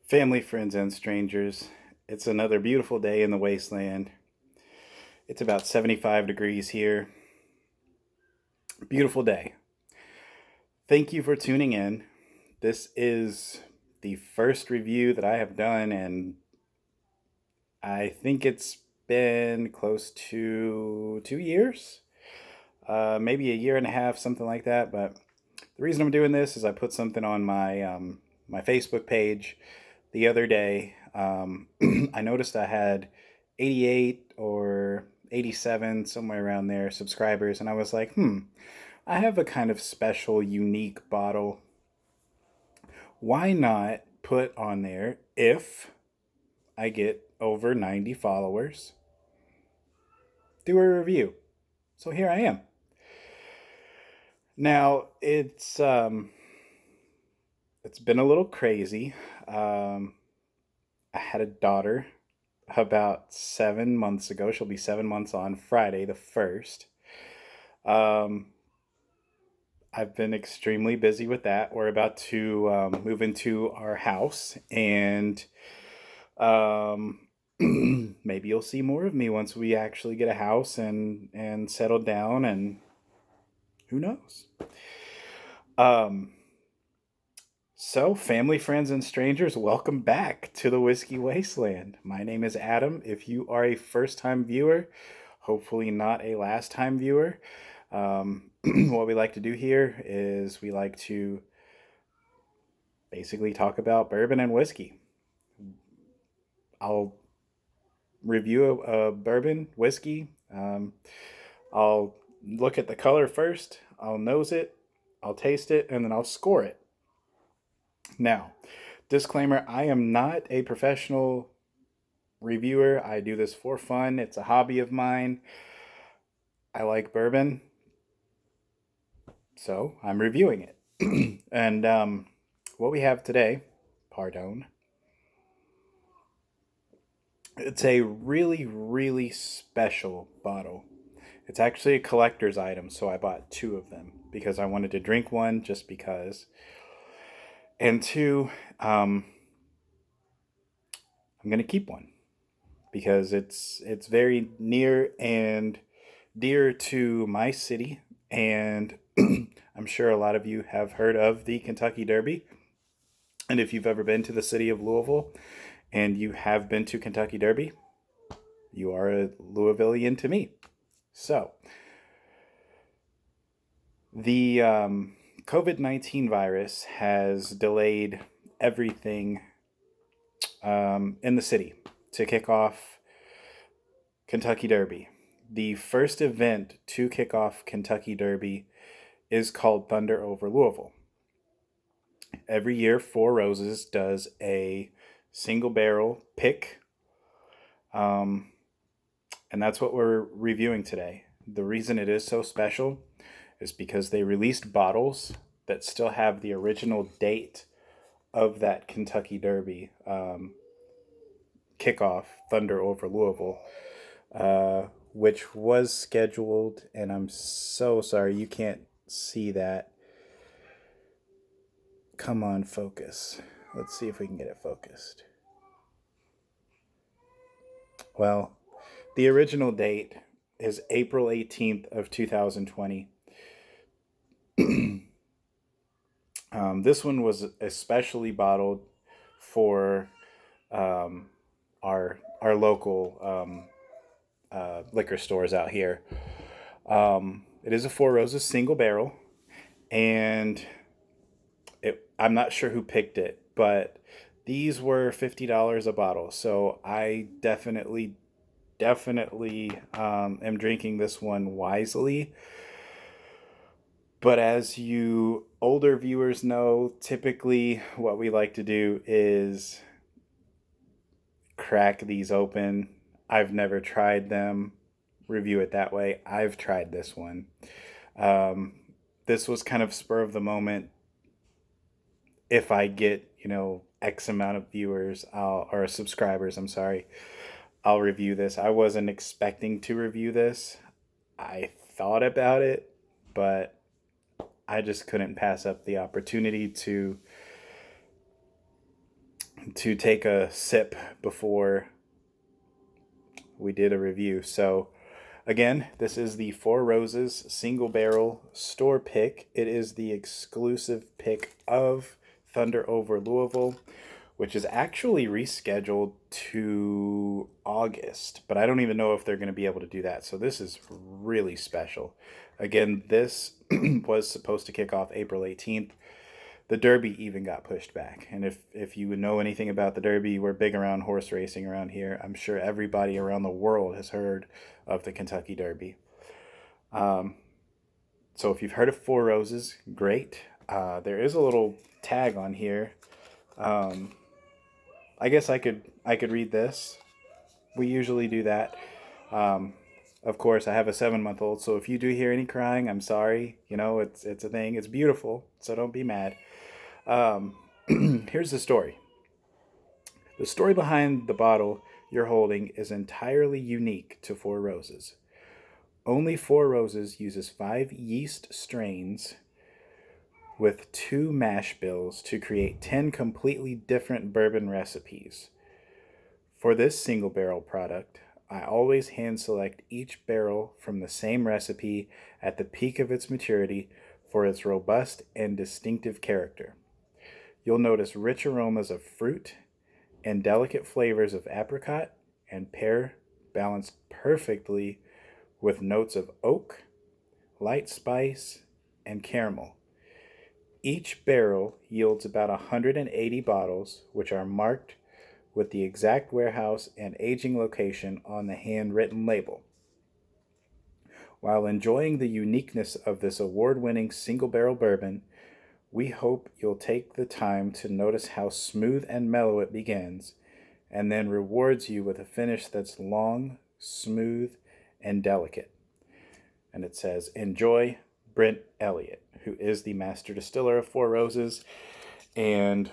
Family, friends, and strangers, it's another beautiful day in the Wasteland. It's about 75 degrees here. Beautiful day. Thank you for tuning in. This is the first review that I have done, and I think it's been close to 2 years, maybe a year and a half, something like that. But the reason I'm doing this is I put something on my Facebook page the other day. I noticed I had 88 or 87, somewhere around there, subscribers, and I was like, I have a kind of special, unique bottle. Why not put on there if I get over 90 followers? Do a review. So here I am. Now it's been a little crazy. Um, I had a daughter about 7 months ago. She'll be 7 months on Friday, the 1st. Um, I've been extremely busy with that. We're about to move into our house, and um, maybe you'll see more of me once we actually get a house and settle down, and who knows. Um, So, family, friends, and strangers, welcome back to the Whiskey Wasteland. My name is Adam. If you are a first time viewer, hopefully not a last time viewer, what we like to do here is we like to basically talk about bourbon and whiskey. I'll review a bourbon, whiskey. I'll look at the color first, I'll nose it, I'll taste it, and then I'll score it. Now, disclaimer, I am not a professional reviewer. I do this for fun. It's a hobby of mine. I like bourbon, so I'm reviewing it. And what we have today, pardon, it's a really, really special bottle. It's actually a collector's item, so I bought two of them because I wanted to drink one just because. And two, I'm going to keep one because it's very near and dear to my city, and I'm sure a lot of you have heard of the Kentucky Derby. And if you've ever been to the city of Louisville and you have been to Kentucky Derby, you are a Louisvillian to me. So, the COVID-19 virus has delayed everything in the city to kick off Kentucky Derby. The first event to kick off Kentucky Derby is called Thunder over Louisville. Every year, Four Roses does a single barrel pick, um, and that's what we're reviewing today. The reason it is so special is because they released bottles that still have the original date of that Kentucky Derby kickoff, Thunder over Louisville, which was scheduled, and I'm so sorry you can't see that. Come on, focus. Let's see if we can get it focused. Well, the original date is April 18th of 2020. This one was especially bottled for our local liquor stores out here. It is a Four Roses single barrel, and I'm not sure who picked it, but these were $50 a bottle. So I definitely am drinking this one wisely. But as you older viewers know, typically what we like to do is crack these open. I've never tried them, review it that way. I've tried this one. Um, this was kind of spur of the moment. If I get, X amount of viewers, or subscribers, I'm sorry, I'll review this. I wasn't expecting to review this. I thought about it, but I just couldn't pass up the opportunity to to take a sip before we did a review. So, again, this is the Four Roses single barrel store pick. It is the exclusive pick of Thunder Over Louisville, which is actually rescheduled to August, but I don't even know if they're going to be able to do that. So this is really special. Again, this was supposed to kick off April 18th. The Derby even got pushed back. And if you would know anything about the Derby, we're big around horse racing around here. I'm sure everybody around the world has heard of the Kentucky Derby. So if you've heard of Four Roses, great. There is a little tag on here. I guess I could read this. We usually do that. Of course, I have a 7-month-old, so if you do hear any crying, I'm sorry. You know, it's a thing. It's beautiful, so don't be mad. Here's the story. The story behind the bottle you're holding is entirely unique to Four Roses. Only Four Roses uses 5 yeast strains with 2 mash bills to create 10 completely different bourbon recipes. For this single barrel product, I always hand select each barrel from the same recipe at the peak of its maturity for its robust and distinctive character. You'll notice rich aromas of fruit and delicate flavors of apricot and pear balanced perfectly with notes of oak, light spice, and caramel. Each barrel yields about 180 bottles, which are marked with the exact warehouse and aging location on the handwritten label. While enjoying the uniqueness of this award winning single barrel bourbon, we hope you'll take the time to notice how smooth and mellow it begins, and then rewards you with a finish that's long, smooth, and delicate. And it says, Enjoy, Brent Elliott, who is the master distiller of Four Roses. And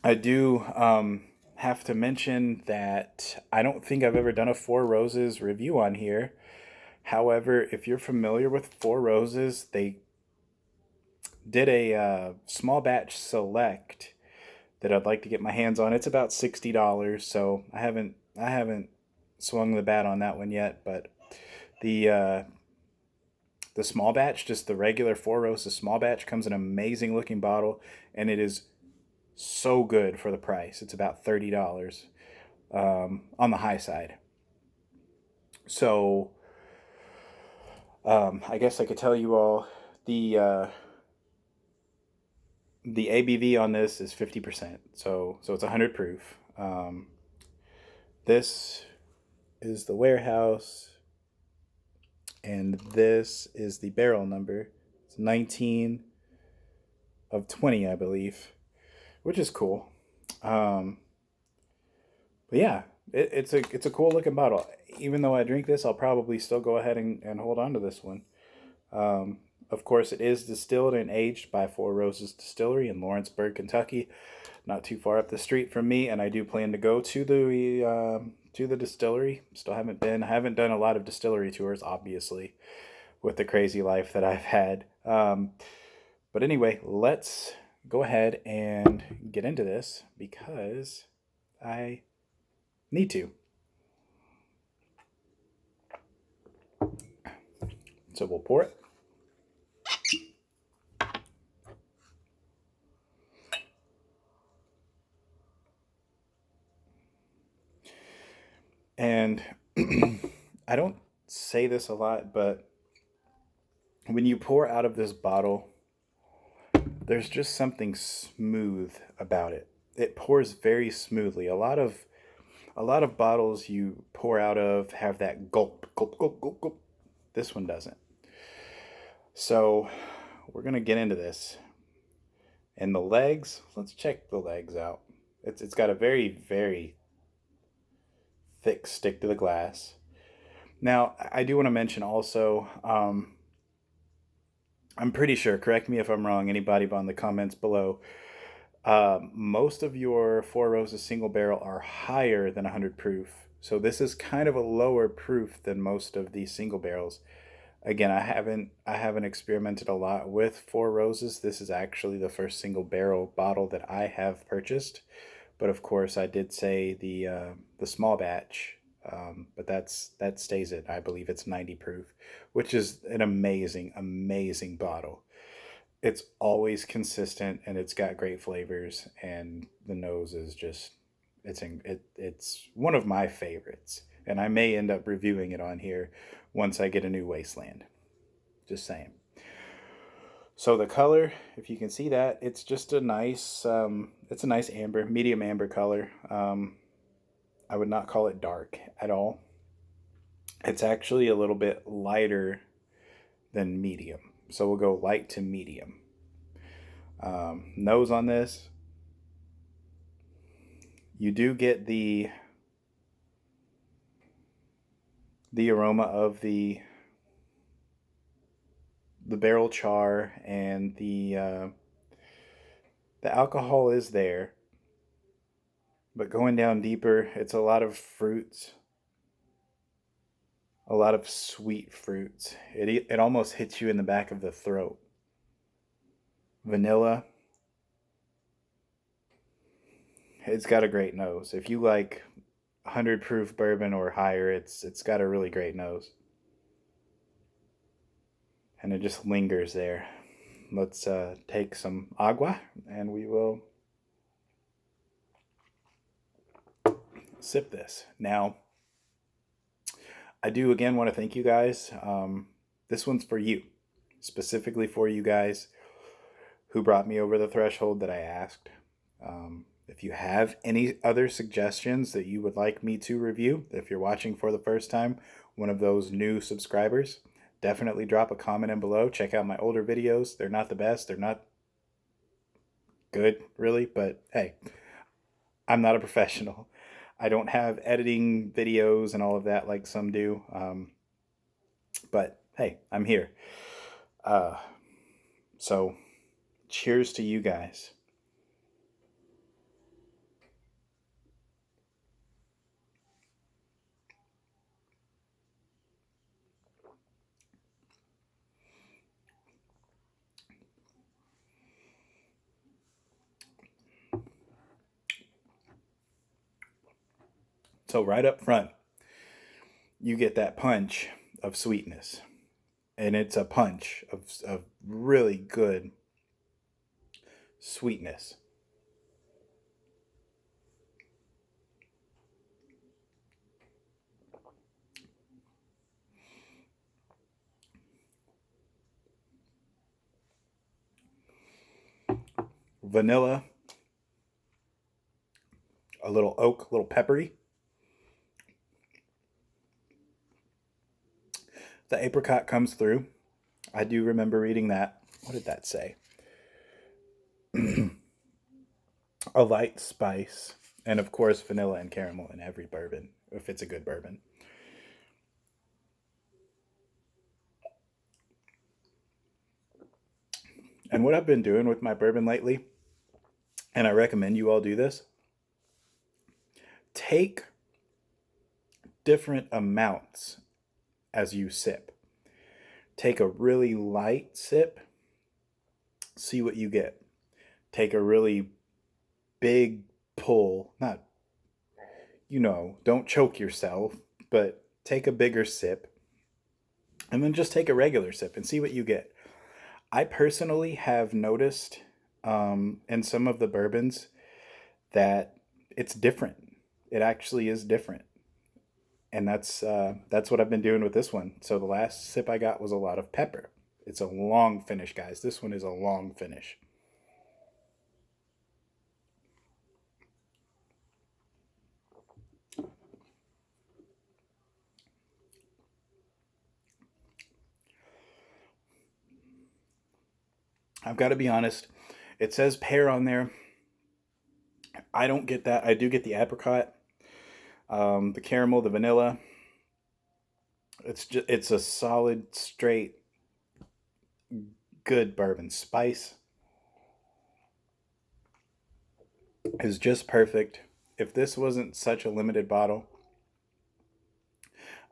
I do have to mention that I don't think I've ever done a Four Roses review on here. However, if you're familiar with Four Roses, they did a small batch select that I'd like to get my hands on. It's about $60, so I haven't swung the bat on that one yet. But the small batch, just the regular Four Roses small batch, comes in an amazing looking bottle, and it is so good for the price. It's about $30 on the high side. So I guess I could tell you all the ABV on this is 50%. So it's 100 proof. This is the warehouse, and this is the barrel number. It's 19 of 20, I believe, which is cool. But yeah, it's a cool looking bottle. Even though I drink this, I'll probably still go ahead and hold on to this one. Of course, it is distilled and aged by Four Roses Distillery in Lawrenceburg, Kentucky, not too far up the street from me. And I do plan to go to the distillery. Still haven't been. I haven't done a lot of distillery tours, obviously, with the crazy life that I've had. But anyway, let's go ahead and get into this because I need to. So we'll pour it. And I don't say this a lot, but when you pour out of this bottle, there's just something smooth about it. It pours very smoothly. A lot of bottles you pour out of have that gulp, gulp, gulp, gulp, gulp. This one doesn't. So we're gonna get into this. And the legs, let's check the legs out. It's got a very, very thick stick to the glass. Now, I do want to mention also, I'm pretty sure, correct me if I'm wrong, anybody in the comments below, most of your Four Roses single barrel are higher than 100 proof. So this is kind of a lower proof than most of these single barrels. Again, I haven't experimented a lot with Four Roses. This is actually the first single barrel bottle that I have purchased. But of course, I did say the small batch, but that stays it. I believe it's 90 proof, which is an amazing, amazing bottle. It's always consistent and it's got great flavors, and the nose is just it's one of my favorites. And I may end up reviewing it on here once I get a new Wasteland. Just saying. So the color, if you can see that, it's just a nice, it's a nice amber, medium amber color. I would not call it dark at all. It's actually a little bit lighter than medium. So we'll go light to medium. Nose on this, you do get the aroma of the barrel char, and the alcohol is there. But going down deeper, it's a lot of fruits, a lot of sweet fruits. It almost hits you in the back of the throat. Vanilla. It's got a great nose. If you like 100 proof bourbon or higher, it's got a really great nose. And it just lingers there. Let's take some agua and we will sip this. Now, I do again want to thank you guys. This one's for you, specifically for you guys who brought me over the threshold that I asked. If you have any other suggestions that you would like me to review, if you're watching for the first time, one of those new subscribers, definitely drop a comment in below. Check out my older videos. They're not the best. They're not good, really, but hey, I'm not a professional. I don't have editing videos and all of that like some do. But hey, I'm here. So cheers to you guys. So right up front, you get that punch of sweetness. And it's a punch of really good sweetness. Vanilla, a little oak, a little peppery. The apricot comes through. I do remember reading that. What did that say? A light spice. And of course, vanilla and caramel in every bourbon, if it's a good bourbon. And what I've been doing with my bourbon lately, and I recommend you all do this, take different amounts as you sip. Take a really light sip, see what you get. Take a really big pull, not, don't choke yourself, but take a bigger sip, and then just take a regular sip and see what you get. I personally have noticed in some of the bourbons that it's different. It actually is different. And that's what I've been doing with this one. So the last sip I got was a lot of pepper. It's a long finish, guys. This one is a long finish. I've got to be honest. It says pear on there. I don't get that. I do get the apricot, the caramel, the vanilla. It's a solid, straight, good bourbon. Spice is just perfect. If this wasn't such a limited bottle,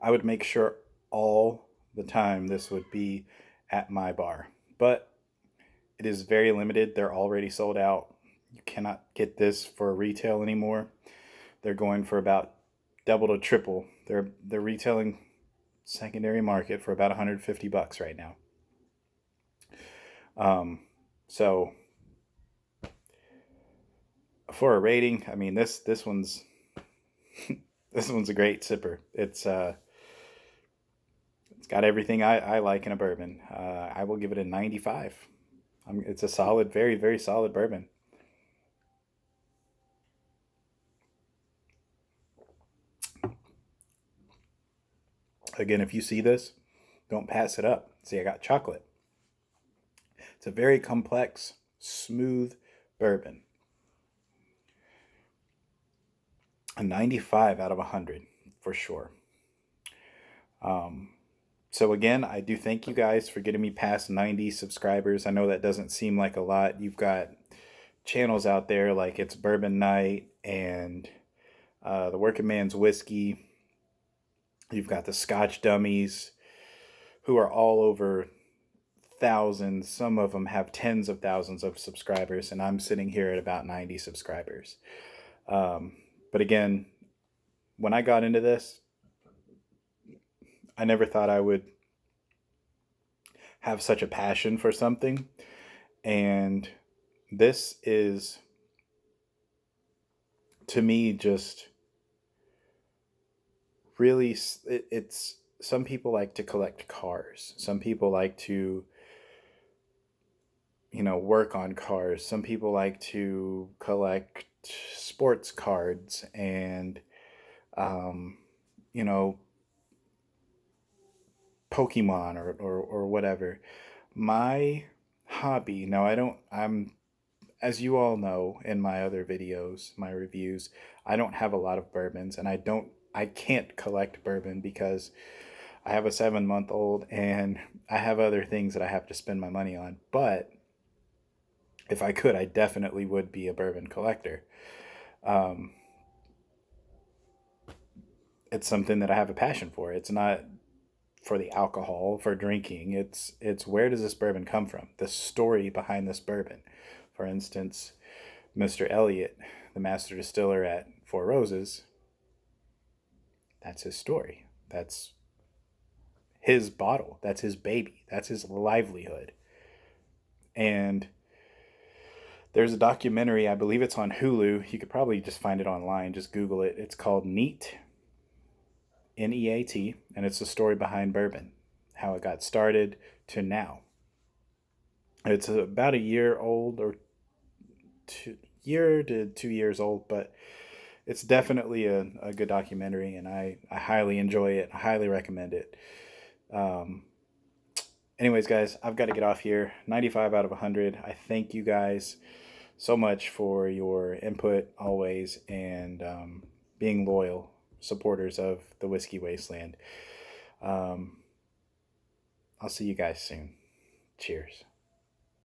I would make sure all the time this would be at my bar. But it is very limited. They're already sold out. You cannot get this for retail anymore. They're going for about double to triple. They're retailing secondary market for about $150 right now. So for a rating, I mean this one's this one's a great sipper. It's got everything I like in a bourbon. I will give it a 95. It's a solid, very, very solid bourbon. Again, if you see this, don't pass it up. See, I got chocolate. It's a very complex, smooth bourbon. A 95 out of 100 for sure. So again, I do thank you guys for getting me past 90 subscribers. I know that doesn't seem like a lot. You've got channels out there like It's Bourbon Night and the Working Man's Whiskey. You've got the Scotch Dummies, who are all over thousands. Some of them have tens of thousands of subscribers, and I'm sitting here at about 90 subscribers. But again, when I got into this, I never thought I would have such a passion for something. And this is, to me, just really, it's, some people like to collect cars. Some people like to, work on cars. Some people like to collect sports cards and, um, you know, Pokemon or whatever. My hobby, now as you all know in my other videos, my reviews, I don't have a lot of bourbons, and I can't collect bourbon because I have a 7-month old and I have other things that I have to spend my money on. But if I could, I definitely would be a bourbon collector. Um, it's something that I have a passion for. It's not for the alcohol, for drinking. It's where does this bourbon come from? The story behind this bourbon. For instance, Mr. Elliott, the master distiller at Four Roses, that's his story. That's his bottle. That's his baby. That's his livelihood. And there's a documentary, I believe it's on Hulu. You could probably just find it online. Just Google it. It's called Neat, Neat, and it's the story behind bourbon, how it got started to now. It's about a year old, or year to 2 years old, but it's definitely a good documentary, and I highly enjoy it. I highly recommend it. Um, Anyways, guys, I've got to get off here. 95 out of 100. I thank you guys so much for your input always, and being loyal supporters of the Whiskey Wasteland. Um, I'll see you guys soon. Cheers.